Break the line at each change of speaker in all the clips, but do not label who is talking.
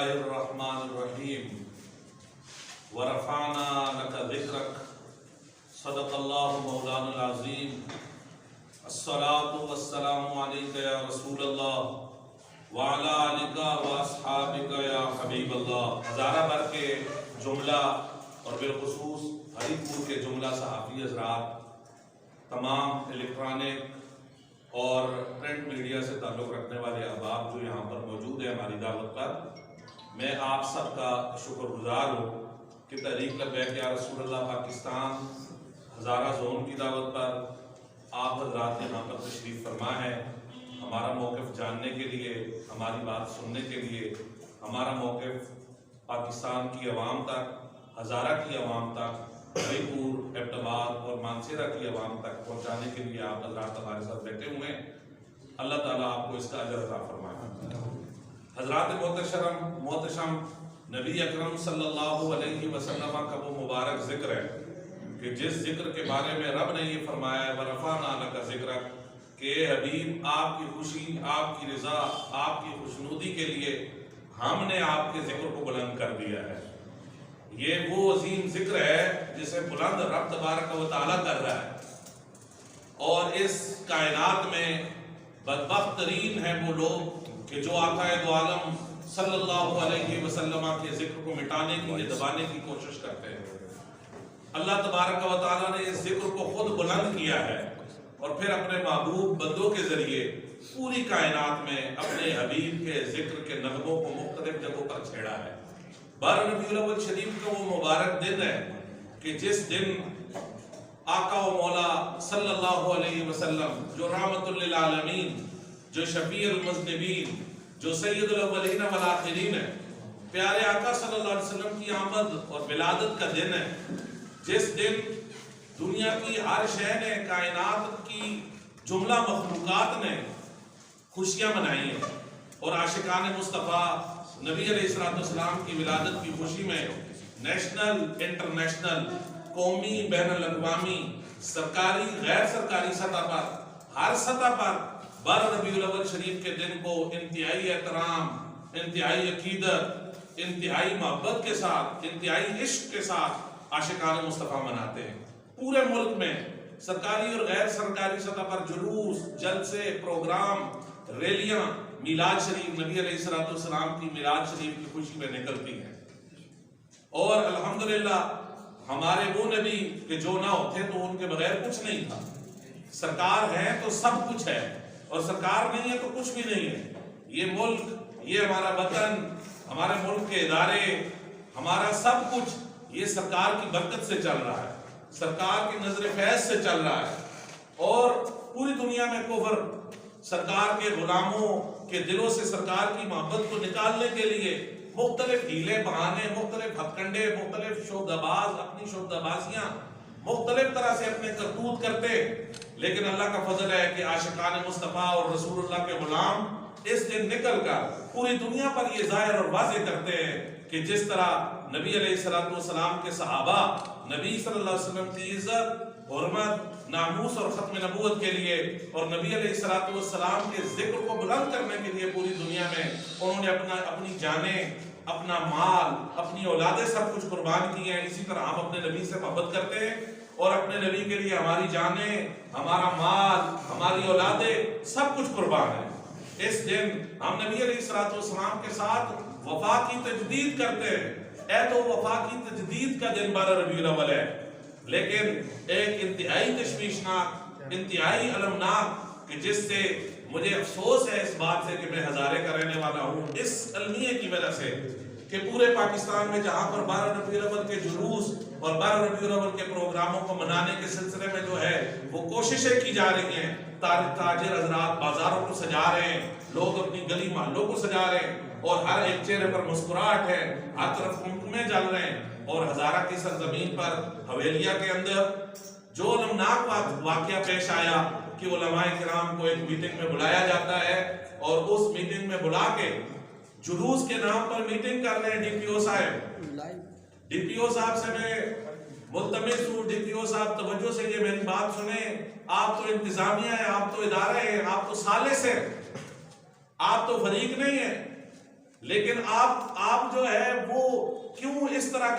الله الرحمن الرحيم ورفعنا لك ذكرك صدق الله مولانا العظيم الصلاة والسلام عليك يا رسول الله وعلى آلك واصحابك يا حبیب اللہ۔ ہزارہ بھر کے جملہ اور بالخصوص ہری پور کے جملہ صحافی حضرات، تمام الیکٹرانک اور پرنٹ میڈیا سے تعلق رکھنے والے احباب جو یہاں پر موجود ہیں ہماری دعوت پر، میں آپ سب کا شکر گزار ہوں کہ تحریک لبیک یا رسول اللہ پاکستان ہزارہ زون کی دعوت پر آپ حضرات یہاں پر تشریف فرما ہے، ہمارا موقف جاننے کے لیے، ہماری بات سننے کے لیے، ہمارا موقف پاکستان کی عوام تک، ہزارہ کی عوام تک، ہری پور، ایبٹ آباد اور مانسہرہ کی عوام تک پہنچانے کے لیے آپ حضرات ہمارے ساتھ بیٹھے ہوئے ہیں۔ اللہ تعالیٰ آپ کو اس کا اجر عطا فرمائے۔ حضرات محتشم، نبی اکرم صلی اللہ علیہ وسلم کا وہ مبارک ذکر ہے کہ جس ذکر کے بارے میں رب نے یہ فرمایا ہے وَرَفَعْنَا لَكَ ذِكْرَكَ کہ اے حبیب، آپ کی خوشی، آپ کی رضا، آپ کی خوشنودی کے لیے ہم نے آپ کے ذکر کو بلند کر دیا ہے۔ یہ وہ عظیم ذکر ہے جسے بلند رب تبارک و تعالیٰ کر رہا ہے، اور اس کائنات میں بدبخت ترین ہیں وہ لوگ کہ جو آقا دو عالم صلی اللہ علیہ وسلم کے ذکر کو مٹانے کی، دبانے کی کوشش کرتے ہیں۔ اللہ تبارک و تعالیٰ نے اس ذکر کو خود بلند کیا ہے اور پھر اپنے محبوب بندوں کے ذریعے پوری کائنات میں اپنے حبیب کے ذکر کے نغموں کو مختلف جگہوں پر چھیڑا ہے۔ 12 ربیع الاول شریف کا وہ مبارک دن ہے کہ جس دن آقا و مولا صلی اللہ علیہ وسلم جو رحمت للعالمین، جو شفیع المذنبین، جو سید الاولین والآخرین ہے، پیارے آقا صلی اللہ علیہ وسلم کی آمد اور ولادت کا دن ہے، جس دن دنیا کی ہر شے نے، کائنات کی جملہ مخلوقات نے خوشیاں منائی ہیں، اور عاشقان مصطفیٰ نبی علیہ السلام کی ولادت کی خوشی میں نیشنل، انٹرنیشنل، قومی، بین الاقوامی، سرکاری، غیر سرکاری سطح پر، ہر سطح پر 12 ربیع الاول شریف کے دن کو انتہائی احترام، انتہائی عقیدت، انتہائی محبت کے ساتھ، انتہائی عشق کے ساتھ عاشقان مصطفیٰ مناتے ہیں۔ پورے ملک میں سرکاری اور غیر سرکاری سطح پر جلوس، جلسے، پروگرام، ریلیاں میلاد شریف، نبی علیہ السلام کی میلاد شریف کی خوشی میں نکلتی ہیں۔ اور الحمدللہ ہمارے وہ نبی کہ جو نہ ہوتے تو ان کے بغیر کچھ نہیں تھا۔ سرکار ہے تو سب کچھ ہے، اور سرکار نہیں ہے تو کچھ بھی نہیں ہے۔ یہ ملک، یہ ہمارا وطن، ہمارے ملک کے ادارے، ہمارا سب کچھ یہ سرکار کی برکت سے چل رہا ہے، سرکار کی نظر فیض سے چل رہا ہے۔ اور پوری دنیا میں کفر سرکار کے غلاموں کے دلوں سے سرکار کی محبت کو نکالنے کے لیے مختلف ہیلے بہانے، مختلف ہتھکنڈے، مختلف شعبدہباز اپنی شعبدہبازیاں مختلف طرح سے اپنے کرتوت کرتے، لیکن اللہ کا فضل ہے کہ عاشقان مصطفیٰ اور رسول اللہ کے غلام اس دن نکل کر پوری دنیا پر یہ ظاہر اور واضح کرتے ہیں کہ جس طرح نبی علیہ السلام کے صحابہ نبی صلی اللہ علیہ وسلم کی عزت، حرمت، ناموس اور ختم نبوت کے لیے اور نبی علیہ السلام کے ذکر کو بلند کرنے کے لیے پوری دنیا میں انہوں نے اپنی جانیں، اپنا مال، اپنی اولادیں سب کچھ قربان کی ہیں، اسی طرح ہم اپنے نبی سے محبت کرتے ہیں اور اپنے نبی کے لیے ہماری جانیں، ہمارا مال، ہماری اولادیں سب کچھ قربان ہے۔ اس دن ہم نبی علیہ السلام کے ساتھ وفا کی تجدید کرتے ہیں۔ اے تو وفا کی تجدید کا دن 12 ربیع الاول ہے، لیکن ایک انتہائی تشویشناک، انتہائی المناک کہ جس سے مجھے افسوس ہے اس بات سے کہ میں ہزارے کا رہنے والا ہوں، اس المیہ کی وجہ سے کہ پورے پاکستان میں جہاں پر 12 ربیع الاول کے جلوس اور 12 ربیع الاول کے پروگراموں کو منانے کے سلسلے میں جو ہے وہ کوششیں کی جا رہی ہیں، تاجر حضرات بازاروں کو سجا رہے ہیں، لوگ اپنی گلی محلوں کو سجا رہے ہیں، اور ہر ایک چہرے پر مسکراہٹ ہے، ہر طرف قمقمے جل رہے ہیں۔ اور ہزارہ کی سرزمین پر حویلیہ کے اندر جو المناک واقعہ پیش آیا کہ علماء کرام کو ایک میٹنگ میں بلایا جاتا ہے، اور اس میٹنگ میں بلا کے جلوس کے نام پر میٹنگ کر رہے ہیں ڈی پی او صاحب۔ ڈی پی او صاحب سے میں ملتمس ہوں، ڈی پی او صاحب توجہ سے یہ میری بات سنیں، آپ تو انتظامیہ ہیں، آپ تو ادارے ہیں، آپ تو ثالث ہیں، آپ تو فریق نہیں ہیں۔ لیکن آپ جو ہے وہ کیوں اس طرح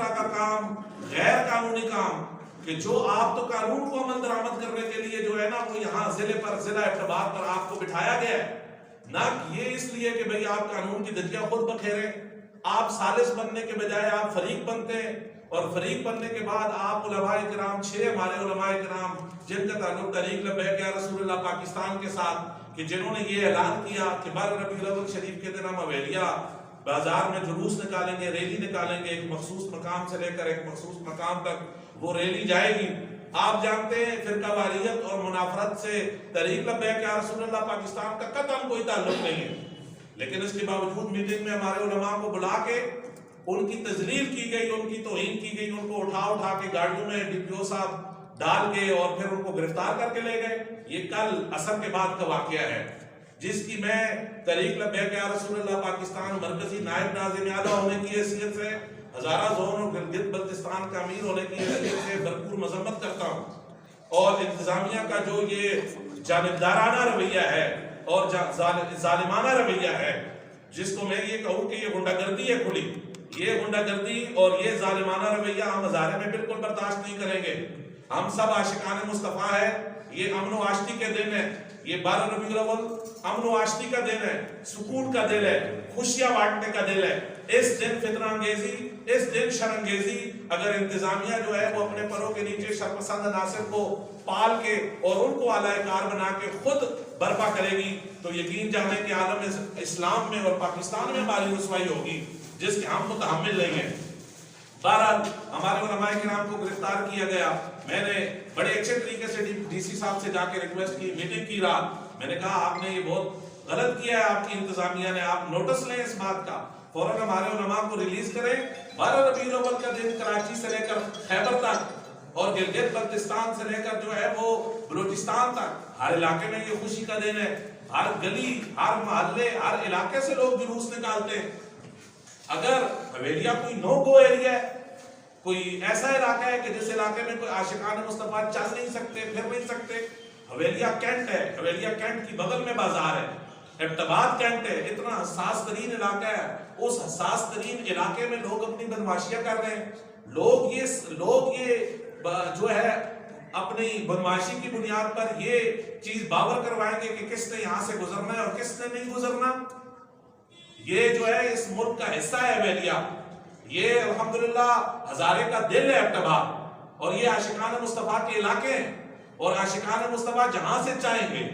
کا کام، غیر قانونی کام، کہ جو آپ تو قانون کو عمل درآمد کرنے کے لیے جو ہے نا وہ یہاں ضلع اعتبار پر آپ کو بٹھایا گیا ہے، نہ یہ اس لیے کہ بھئی آپ قانون کی دھجیاں خود بکھیریں، آپ ثالث بننے کے بجائے آپ فریق بنتے ہیں، اور فریق بننے کے بعد آپ علماء کرام 6 ہمارے علماء کرام جن کا تعلق تحریک لبیک یا رسول اللہ پاکستان کے ساتھ، کہ جنہوں نے یہ اعلان کیا کہ 12 ربیع الاول شریف کے دن ہم حویلیہ بازار میں جلوس نکالیں گے، ریلی نکالیں گے، ایک مخصوص مقام سے لے کر ایک مخصوص مقام تک وہ ریلی جائے گی۔ آپ جانتے ہیں فرقہ واریت اور منافرت سے تحریک لبیک یا رسول اللہ پاکستان کا قطعاً کوئی تعلق نہیں ہے، لیکن اس کے باوجود میٹنگ میں ہمارے علماء کو بلا کے ان کی تذلیل کی گئی، ان کی توہین کی گئی، ان کو اٹھا کے گاڑیوں میں ڈپٹیو صاحب ڈال کے اور پھر ان کو گرفتار کر کے لے گئے۔ یہ کل عصر کے بعد کا واقعہ ہے، جس کی میں تحریک لبیک یا رسول اللہ پاکستان مرکزی نائب ناظم اعلیٰ ہونے کی حیثیت سے، ہزارہ زون اور گلگت بلتستان کا امیر ہونے کی حیثیت سے بھرپور مذمت کرتا ہوں، اور انتظامیہ کا جو یہ جانبدارانہ رویہ ہے اور ظالمانہ رویہ ہے، جس کو میں یہ کہوں کہ یہ غنڈہ گردی ہے کھلی، یہ غنڈہ گردی اور یہ ظالمانہ رویہ ہم ہزارے میں بالکل برداشت نہیں کریں گے۔ ہم سب عاشقان مصطفیٰ ہے، یہ امن و آشتی کے دن ہے، یہ 12 ربیع الاول امن و آشتی کا دن ہے، سکون کا دن ہے، خوشیاں بانٹنے کا دن ہے۔ اس دن فتنہ انگیزی، اس دن شر انگیزی اگر انتظامیہ جو ہے وہ اپنے پروں کے نیچے شرپسند عناصر کو پال کے اور ان کو اعلی کار بنا کے خود برپا کرے گی، تو یقین جانے کہ عالم اسلام میں اور پاکستان میں ہماری رسوائی ہوگی، جس کے ہم متحمل نہیں ہیں۔ بہرحال ہمارے علماء کرام کو گرفتار کیا گیا۔ میں نے بڑے اچھے طریقے سے ڈی سی صاحب سے جا کے ریکویسٹ کی، میٹنگ کی رات، میں نے کہا آپ نے یہ بہت غلط کیا ہے، آپ کی انتظامیہ نے، آپ نوٹس لیں اس بات کا، فوراً ہمارے علماء کو ریلیز کریں۔ 12 ربیع الاول کا دن کراچی سے لے کر خیبر تک اور گلگت بلتستان سے لے کر جو ہے وہ بلوچستان تک ہر علاقے میں یہ خوشی کا دن ہے، ہر گلی، ہر محلے، ہر علاقے سے لوگ جلوس نکالتے ہیں۔ اگر حویلیہ کوئی نو گو ایریا ہے، کوئی ایسا علاقہ ہے کہ جس علاقے میں کوئی عاشقان مصطفیٰ چل نہیں سکتے، پھر نہیں سکتے، حویلیہ کینٹ ہے، حویلیہ کینٹ کی بغل میں بازار ہے، ابتباد کینٹ ہے، اتنا حساس ترین علاقہ ہے، اس حساس ترین علاقے میں لوگ اپنی بدماشیاں کر رہے ہیں، لوگ یہ جو ہے اپنی بدماشی کی بنیاد پر یہ چیز باور کروائیں گے کہ کس نے یہاں سے گزرنا ہے اور کس نے نہیں گزرنا۔ یہ جو ہے اس ملک کا حصہ ہے حویلیہ، یہ الحمدللہ ہزارے کا دل ہے ابتباد، اور یہ عاشقان مصطفیٰ کے علاقے ہیں، اور عاشقان مصطفیٰ جہاں سے چاہیں گے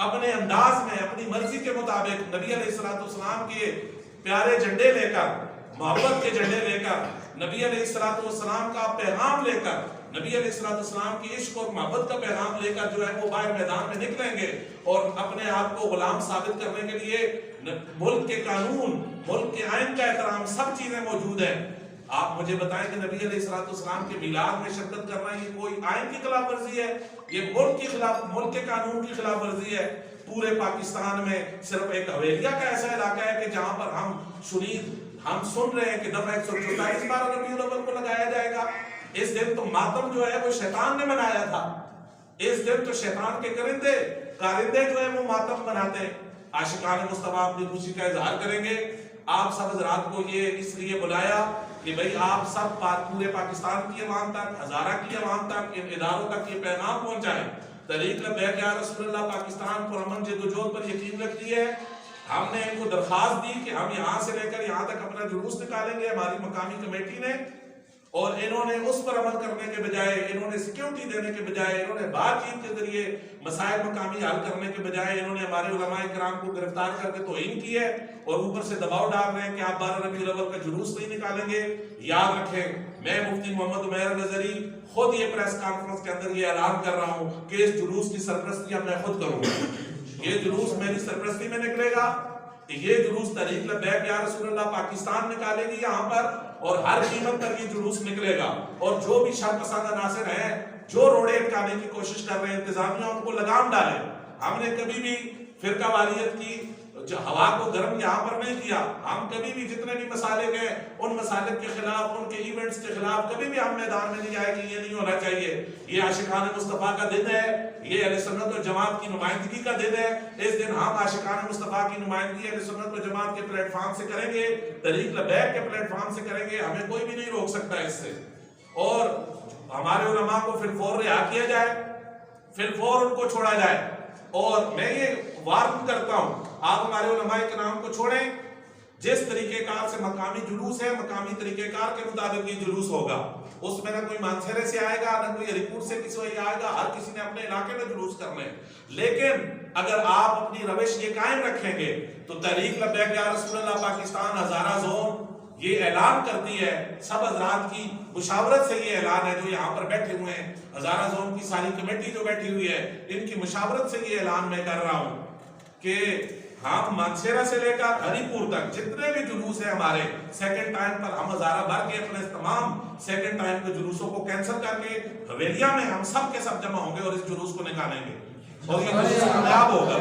اپنے انداز میں اپنی مرضی کے مطابق نبی علیہ السلام کے پیارے جھنڈے لے کر، محبت کے جھنڈے لے کر، نبی علیہ السلام کا پیغام لے کر، نبی علیہ السلام کی عشق اور محبت کا پیغام لے کر جو ہے وہ باہر میدان میں نکلیں گے، اور اپنے آپ کو غلام ثابت کرنے کے لیے ملک کے قانون، ملک کے آئین کا احترام، سب چیزیں موجود ہیں۔ آپ مجھے بتائیں کہ نبی علیہ السلام کے میلاد میں شرکت کرنا یہ کوئی آئین کی خلاف ورزی ہے؟ یہ ملک کے قانون کی خلاف ورزی ہے۔ پورے پاکستان میں صرف ایک حویلیہ کا ایسا علاقہ ہے کہ جہاں پر ہم سن رہے ہیں کہ دفعہ 144 12 ربیع الاول کو لگایا جائے گا۔ اس دن تو ماتم جو ہے وہ شیطان نے منایا تھا، اس دن تو شیطان کے کارندے جو ہے وہ ماتم مناتے ہیں۔ عاشقان مصطفیٰ اپنی خوشی کا اظہار کریں گے۔ آپ سب حضرات کو یہ اس لیے بلایا کہ بھئی آپ سب پورے پاکستان کی عوام تک، ہزارہ کی عوام تک، ان اداروں تک یہ پیغام پہنچائیں۔ تحریک لبیک یا رسول اللہ پاکستان پرامن جدوجہد پر یقین رکھتی ہے۔ ہم نے ان کو درخواست دی کہ ہم یہاں سے لے کر یہاں تک اپنا جلوس نکالیں گے، ہماری مقامی کمیٹی نے، اور انہوں نے اس پر عمل کرنے کے بجائے، انہوں نے سیکیورٹی دینے کے بجائے، انہوں نے بات چیت کے ذریعے مسائل مقامی حل کرنے کے بجائے انہوں نے ہمارے علماء کرام کو گرفتار کر کے توہین کی ہے، اور اوپر سے دباؤ ڈال رہے ہیں کہ آپ 12 ربیع الاول کا جلوس نہیں نکالیں گے۔ یاد رکھیں، میں مفتی محمد عمیر نظری خود یہ پریس کانفرنس کے اندر یہ اعلان کر رہا ہوں کہ اس جلوس کی سرپرستی میں خود کروں گا۔ یہ جلوس میری سرپرستی میں نکلے گا، یہ جلوس تحریک لبیک یا رسول اللہ پاکستان نکالے گی یہاں پر، اور ہر قیمت پر یہ جلوس نکلے گا، اور جو بھی شرپسند عناصر ہیں جو روڑے اٹکانے کی کوشش کر رہے ہیں انتظامیہ ان کو لگام ڈالے۔ ہم نے کبھی بھی فرقہ واریت کی ہوا کو گرم یہاں پر نہیں کیا. ہم کبھی بھی جتنے بھی مسالک ہیں ان مسالک کے خلاف، ان کے ایونٹس کے خلاف کبھی بھی ہم میدان میں نہیں آئے کہ یہ نہیں ہونا چاہیے. یہ عاشقان مصطفیٰ کا دن ہے، یہ اہل سنت و جماعت کی نمائندگی کا دن ہے. اس دن ہم عاشقان مصطفیٰ کی نمائندگی اہل سنت و جماعت کے پلیٹ فارم سے کریں گے، طریق لبیک کے پلیٹ فارم سے کریں گے. ہمیں کوئی بھی نہیں روک سکتا اس سے. اور ہمارے علماء کو فی الفور رہا کیا جائے، فی الفور ان کو چھوڑا جائے. اور میں یہ وارن کرتا ہوں، آپ ہمارے علماء کرام کو چھوڑیں. جس طریقہ کار سے مقامی جلوس ہے، مقامی طریقہ کار کے مطابق یہ جلوس ہوگا. اس میں نہ کوئی مانسہرے سے آئے گا، نہ کوئی علی پور سے کسی آئے گا. ہر کسی نے اپنے علاقے میں جلوس کرنا ہے. لیکن اگر آپ اپنی روش یہ قائم رکھیں گے تو تحریک لبیک یا رسول اللہ پاکستان ہزارہ زون یہ اعلان کرتی ہے، سب حضرات کی مشاورت سے یہ اعلان ہے جو یہاں پر بیٹھے ہوئے ہیں، ہزارہ زون کی ساری کمیٹی جو بیٹھی ہوئی ہے، ان کی مشاورت سے یہ اعلان میں کر رہا ہوں کہ ہم مانسہرہ سے لے کر ہری پور تک جتنے بھی جلوس ہیں ہمارے سیکنڈ ٹائم پر، ہم ہزارہ بھر کے اپنے تمام سیکنڈ ٹائم کے جلوسوں کو کینسل کر کے حویلیہ میں ہم سب کے سب جمع ہوں گے اور اس جلوس کو نکالیں گے اور یہ جلوس کامیاب ہوگا.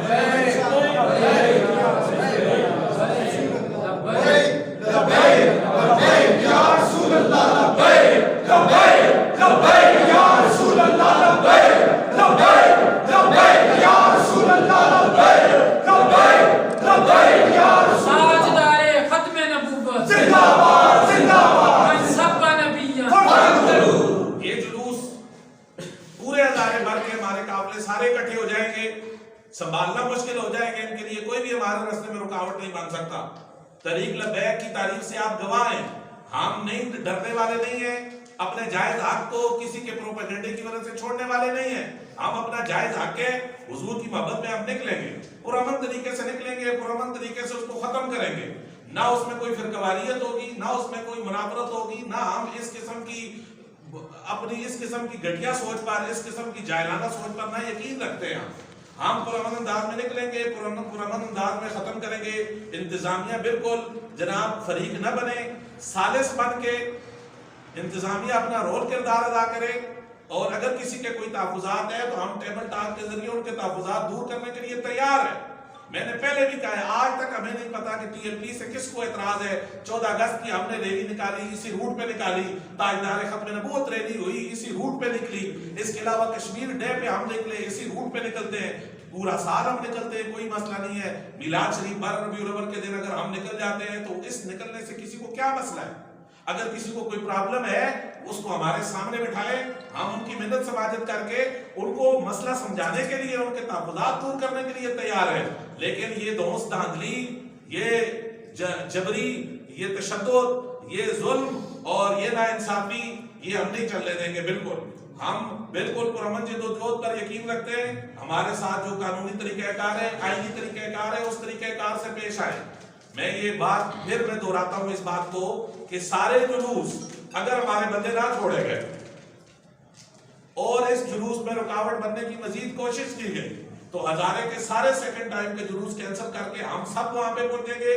سارے اکٹھے ہو جائیں گے، سنبھالنا مشکل ہو جائے گا. ان کے لیے کوئی بھی ہمارے راستے میں رکاوٹ نہیں بن سکتا. طریق لبیک کی تاریخ سے آپ گواہ ہیں. ہم نہیں ڈرنے والے نہیں ہیں، اپنے جائز حق کو کسی کے پروپیگنڈے کی وجہ سے چھوڑنے والے نہیں ہیں. ہم اپنا جائز حق ہے، حضور کی محبت میں ہم نکلیں گے، پرامن طریقے سے نکلیں گے، پرامن طریقے سے اس کو ختم کریں گے. نہ اس میں کوئی فرقواریت ہوگی، نہ اس میں کوئی منافرت ہوگی، نہ ہم اس قسم کی اپنی اس قسم کی گھٹیا سوچ پر، اس قسم کی جاہلانہ سوچ پر نہ یقین رکھتے ہیں. ہم پرامن انداز میں نکلیں گے، پرامن انداز میں ختم کریں گے. انتظامیہ بالکل جناب فریق نہ بنے، سالس بن کے انتظامیہ اپنا رول کردار ادا کرے. اور اگر کسی کے کوئی تحفظات ہے تو ہم ٹیبل ٹاک کے ذریعے ان کے تحفظات دور کرنے کے لیے تیار ہیں. میں نے پہلے بھی کہا ہے، آج تک ہمیں نہیں پتا کہ ٹی ایل پی سے کس کو اعتراض ہے. 14 اگست کی ہم نے ریلی نکالی، اسی روٹ پہ نکالی. تاجدار ختم نبوت ریلی ہوئی، اسی روٹ پہ نکلی. اس کے علاوہ کشمیر ڈے پہ ہم نکلے، اسی روٹ پہ نکلتے ہیں. پورا سال ہم نکلتے ہیں، کوئی مسئلہ نہیں ہے. میلاد شریف 12 ربیع الاول کے دن اگر ہم نکل جاتے ہیں تو اس نکلنے سے کسی کو کیا مسئلہ ہے؟ اگر کسی کو کوئی پرابلم ہے اس کو ہمارے سامنے بٹھائے، ہم ان کی منت سماجت کر کے ان کو مسئلہ سمجھانے کے لیے، ان کے تحفظات دور کرنے کے لیے تیار ہیں. لیکن یہ دھونس دھاندلی، یہ جبری، یہ تشدد، یہ ظلم اور یہ ناانصافی یہ ہم نہیں چلنے دیں گے. بالکل ہم بالکل پرامن جدوجہد پر یقین رکھتے ہیں. ہمارے ساتھ جو قانونی طریقہ کار ہے، آئینی طریقہ کار ہے، اس طریقہ کار سے پیش آئے. میں یہ بات پھر میں دہراتا ہوں اس بات کو کہ سارے جلوس اگر ہمارے بندے نہ چھوڑے گئے اور اس جلوس میں رکاوٹ بننے کی مزید کوشش کی گئی تو ہزارے کے سارے سیکنڈ ٹائم کے جلوس کینسل کر کے ہم سب وہاں پہ پہنچیں گے.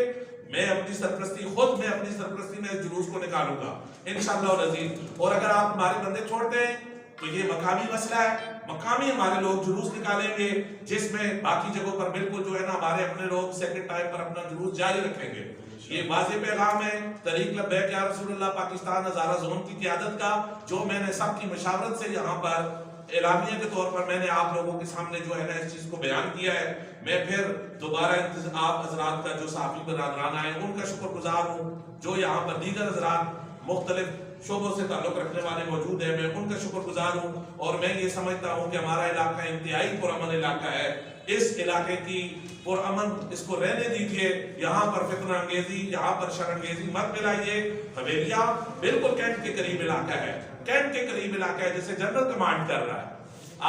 میں اپنی سرپرستی میں اس جلوس کو نکالوں گا انشاءاللہ العزیز. اور اگر آپ ہمارے بندے چھوڑتے ہیں تو یہ مقامی مسئلہ ہے، مقامی ہمارے لوگ جلوس نکالیں گے جس میں باقی جگہوں پر بالکل جو ہے نا ہمارے اپنے لوگ سیکنڈ ٹائم پر اپنا جلوس جاری رکھیں گے. یہ واضح پیغام ہے طریق لبیک یا رسول اللہ پاکستان ہزارہ زون کی قیادت کا، جو میں نے سب کی مشاورت سے یہاں پر اعلامیہ کے طور پر میں نے آپ لوگوں کے سامنے جو ہے نا اس چیز کو بیان کیا ہے. میں پھر دوبارہ آپ حضرات کا جو صحافی برادران آئے ان کا شکر گزار ہوں، جو یہاں پر دیگر حضرات مختلف شعبوں سے تعلق رکھنے والے موجود ہیں، میں ان کا شکر گزار ہوں. اور میں یہ سمجھتا ہوں کہ ہمارا علاقہ انتہائی پرامن علاقہ ہے. اس علاقے کی پرامن اس کو رہنے دیجئے. یہاں پر فتنہ انگیزی، یہاں پر شر انگیزی مت ملائیے. حویلیہ بالکل کینٹ کے قریب علاقہ ہے، کینٹ کے قریب علاقہ ہے جسے جنرل کمانڈ کر رہا ہے.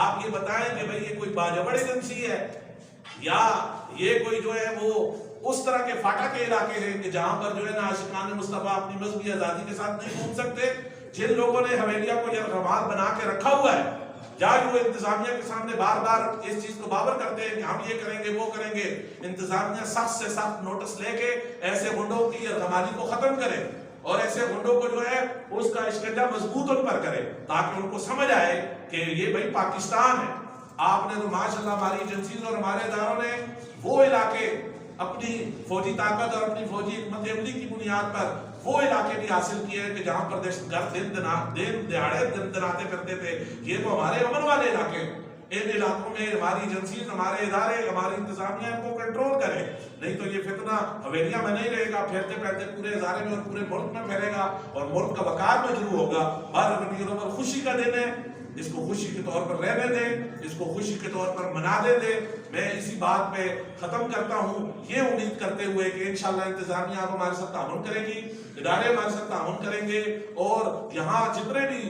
آپ یہ بتائیں کہ بھئی یہ کوئی باجوڑ ایجنسی ہے یا یہ کوئی جو ہے وہ اس طرح کے فاٹا کے علاقے ہیں کہ جہاں پر جو ہے نا عاشقان مصطفیٰ اپنی مذہبی آزادی کے ساتھ نہیں گھوم سکتے. جن لوگوں نے حویلیہ کو یرغمال بنا کے رکھا ہوا ہے، جائے وہ انتظامیہ کے سامنے بار بار اس چیز کو بابر کرتے ہیں کہ ہم یہ کریں گے وہ کریں گے. انتظامیہ سخت سے سخت نوٹس لے کے ایسے گنڈوں کی یرغمالی کو ختم کرے اور ایسے گنڈوں کو جو ہے اس کا اشکنجہ مضبوط ان پر کرے تاکہ ان کو سمجھ آئے کہ یہ بھائی پاکستان ہے. آپ نے تو ماشاءاللہ ہماری ایجنسیز اور ہمارے اداروں نے وہ علاقے
اپنی فوجی طاقت اور اپنی فوجی حکمت عملی کی بنیاد پر وہ علاقے بھی حاصل کیے ہیں کہ جہاں پر دہشت گرد دن دہاڑے دناتے پھرتے تھے. یہ تو ہمارے امن والے علاقے ہیں. ان علاقوں میں ہماری ایجنسیز، ہمارے ادارے، ہماری انتظامیہ ان کو کنٹرول کرے. نہیں تو یہ فتنہ حویلیاں میں نہیں رہے گا، پھیلتے پھیلتے پورے ادارے میں اور پورے ملک میں پھیلے گا اور ملک کا وقار مجروح ہوگا. 12 ربیع الاول پر خوشی کا دن ہے، اس کو خوشی کے طور پر رہنے دیں، اس کو خوشی کے طور پر منانے دیں. میں اسی بات پہ ختم کرتا ہوں، یہ امید کرتے ہوئے کہ انشاءاللہ انتظامیہ آپ ہمارے ساتھ تعاون کرے گی، ادارے ہمارے ساتھ تعاون کریں گے، اور یہاں جتنے بھی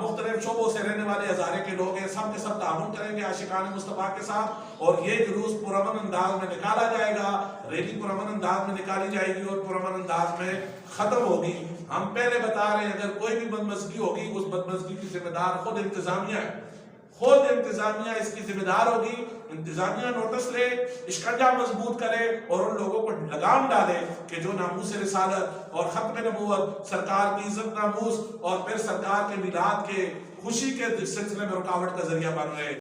مختلف شعبوں سے رہنے والے ہزارے کے لوگ ہیں سب کے سب تعاون کریں گے عاشقان مصطفیٰ کے ساتھ. اور یہ جلوس پرامن انداز میں نکالا جائے گا، ریلی پرامن انداز میں نکالی جائے گی اور پرامن انداز میں ختم ہوگی. ہم پہلے بتا رہے ہیں اگر کوئی بھی بدمزگی ہوگی اس بدمزگی کی ذمہ دار خود انتظامیہ ہے، خود انتظامیہ اس کی ذمہ دار ہوگی. انتظامیہ نوٹس لے، اشکنجہ مضبوط کرے اور ان لوگوں کو لگام ڈالے کہ جو ناموس رسالت اور ختم نبوت، سرکار کی عزت ناموس اور پھر سرکار کے میلاد کے خوشی کے سلسلے میں رکاوٹ کا ذریعہ بن رہے